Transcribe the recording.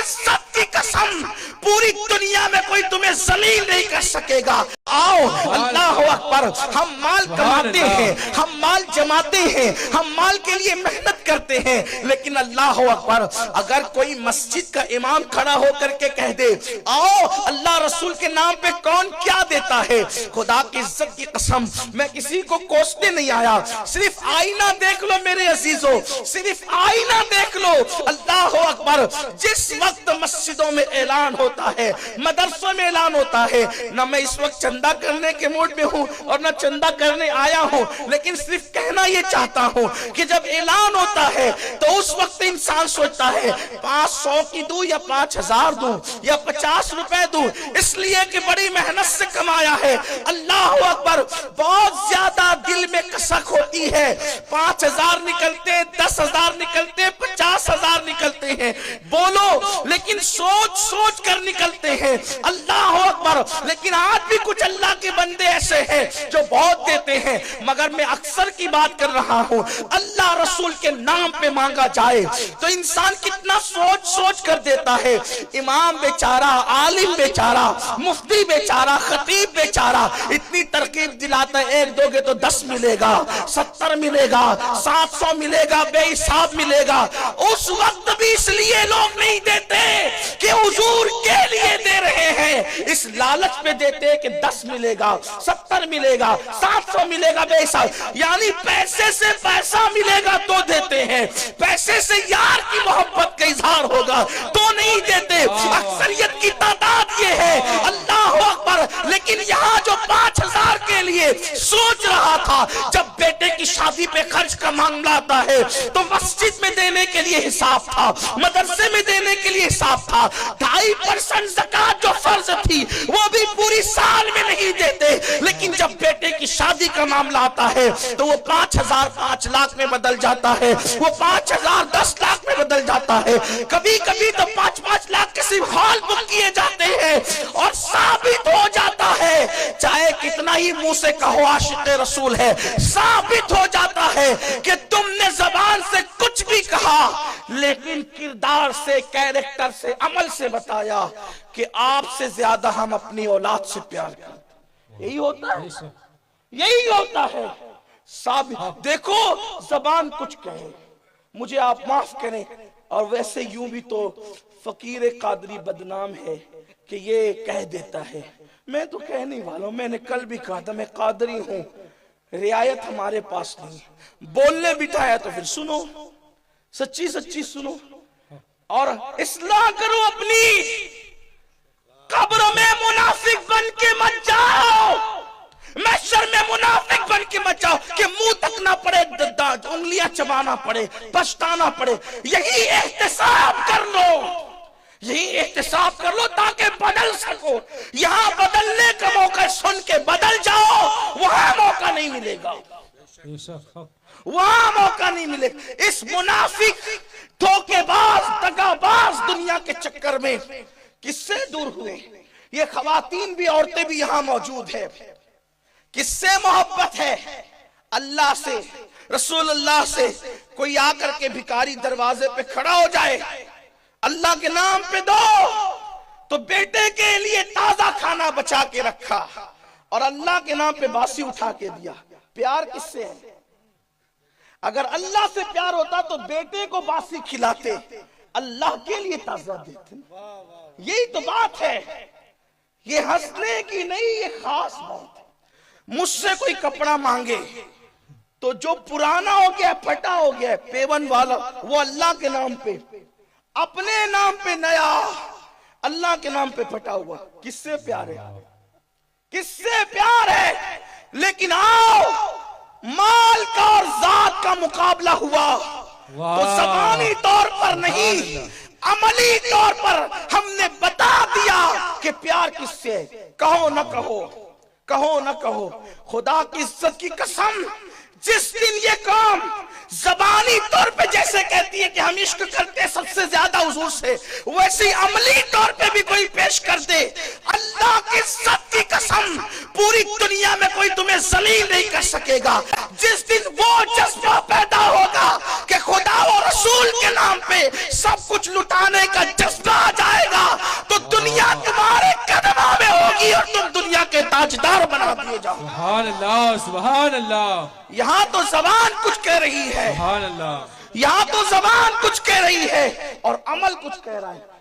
इज्जत की कसम, पूरी दुनिया में कोई तुम्हें जलील नहीं कर सकेगा। आओ, अल्लाह अकबर। हम माल कमाते हैं, हम माल जमाते हैं, हम माल के लिए मेहनत करते हैं, लेकिन अल्लाह अकबर, अगर कोई मस्जिद का इमाम खड़ा होकर के कह दे आओ अल्लाह रसूल के नाम पे कौन क्या देता है, खुदा की इज्जत की कसम, मैं किसी को कोसने नहीं आया, सिर्फ आईना देख लो मेरे अजीजों, सिर्फ आईना देख लो। अल्लाह अकबर, जिस वक्त मस्जिदों में ऐलान होता है, मदरसों में ऐलान होता है, ना मैं इस वक्त चंदा करने के मूड में हूं और ना चंदा करने आया हूं, लेकिन सिर्फ कहना ये चाहता हूं कि जब ऐलान होता है तो उस वक्त इंसान सोचता है 500 की दूं या 5000 दूं या 50 रुपए दूं, इसलिए कि बड़ी मेहनत से कमाया है। अल्लाह अकबर, बहुत ज्यादा दिल में कसक होती है। 5000 निकलते, 10,000 निकलते, 50,000 निकलते हैं, बोलो, लेकिन सोच सोच कर निकलते हैं। अल्लाह अकबर, लेकिन आज भी कुछ अल्लाह के बंदे ऐसे हैं जो बहुत देते हैं, मगर मैं अक्सर की बात कर रहा हूं, अल्लाह रसूल के नाम पे मांगा जाए तो इंसान कितना सोच सोच कर देता है। इमाम बेचारा, आलिम बेचारा, मुफ्ती बेचारा, खतीब बेचारा इतनी तरकीब दिलाता है, एक दोगे तो 10 मिलेगा, 70 मिलेगा, 700 मिलेगा, बेहिसाब मिलेगा। उस वक्त भी इसलिए लोग नहीं देते कि हुजूर के लिए दे रहे हैं, इस लालच पे देते कि 10 मिलेगा, 70 मिलेगा, 700 मिलेगा, बेहिसाब। यानी पैसे से पैसा मिलेगा तो देते हैं, पैसे से यार की मोहब्बत का इजहार होगा तो नहीं देते। अक्सरियत की तादाद ये है, अल्लाह अकबर। लेकिन यहाँ जो 5000 के लिए सोच रहा था, जब बेटे की शादी पे खर्च का मामला आता है तो मस्जिद में देने के लिए हिसाब था, मदरसे में देने के लिए हिसाब था, 2.5% ज़कात जो फर्ज थी वो भी पूरी साल में नहीं देते, लेकिन जब बेटे की शादी का मामला आता है तो वो 5000 5 लाख में बदल जाता है, वो 5000 10 लाख में बदल जाता है, कभी कभी तो 5-5 लाख के सिर्फ हॉल बुक किए जाते हैं। और साबित हो जाता है, चाहे कितना ही मुंह से कहो आशिक़ रसूल है, साबित हो जाता है कि तुमने जबान से कुछ भी कहा, लेकिन किरदार से, कैरेक्टर से, अमल से बताया कि आपसे ज्यादा हम अपनी औलाद से प्यार करते। यही होता है, यही होता है। साबित देखो, जबान कुछ कहे, मुझे आप माफ करें, और वैसे यूं भी तो फकीर कादरी बदनाम है कि ये कह देता है। मैं तो कहने वाला हूं, मैंने कल भी कहा था मैं कादरी हूं, रियायत हमारे पास नहीं, बोलने बिठाया तो फिर सुनो, सच्ची सच्ची सुनो और इस्लाह करो अपनी। कब्र में मुनाफिक बन के मत जाओ, महशर में मुनाफिक बन के मत जाओ कि मुंह तक ना पड़े, उंगलियां चबाना पड़े, पछताना पड़े। यही एहतिसाब कर लो, यही एहतिसाब कर लो ताकि बदल सको। यहाँ बदलने का मौका सुन के बदल जाओ, वहां मौका नहीं मिलेगा, वहां मौका नहीं मिलेगा। इस मुनाफिक, धोखेबाज, दगाबाज दुनिया के चक्कर में किससे दूर हुए? ये खवातीन भी, औरतें भी यहाँ मौजूद है। किससे मोहब्बत है? अल्लाह से, रसूलुल्लाह से। कोई आकर के भिखारी दरवाजे पे खड़ा हो जाए, अल्लाह के नाम पे दो, तो बेटे के लिए ताजा खाना बचा के रखा और अल्लाह के नाम पे बासी उठा के दिया। प्यार किससे है? अगर अल्लाह से प्यार होता तो बेटे को बासी खिलाते, अल्लाह के लिए ताजा देते। यही तो बात है, ये हंसने की नहीं, ये खास बात है। मुझसे कोई कपड़ा मांगे तो जो पुराना हो गया, फटा हो गया, पेवन वाला, वो अल्लाह के नाम पे, अपने नाम पे नया, अल्लाह के नाम पे फटा हुआ, किससे प्यार है? किससे प्यार है? लेकिन आओ, माल का और जात का मुकाबला हुआ तो ज़बानी तौर पर नहीं, अमली तौर पर हमने बता दिया कि प्यार किससे है। कहो न कहो, कहो न कहो, खुदा की इज्जत की कसम, जिस दिन ये कौम ज़बानी तौर पे जैसे कहती है कि हम इश्क करते हैं सबसे ज्यादा हुजूर से, वैसे अमली तौर पे भी कोई पेश कर दे, अल्लाह की इज्जत की कसम, पूरी दुनिया में कोई तुम्हें जलील नहीं कर सकेगा। जिस दिन वो जज्बा पैदा होगा कि खुदा और रसूल के नाम पे सब कुछ लुटाने का जज्बा आ لے جاؤ. سبحان اللہ سبحان اللہ. یہاں تو زبان کچھ کہہ رہی ہے, سبحان اللہ. یہاں تو زبان کچھ کہہ رہی ہے اور عمل کچھ کہہ رہا ہے.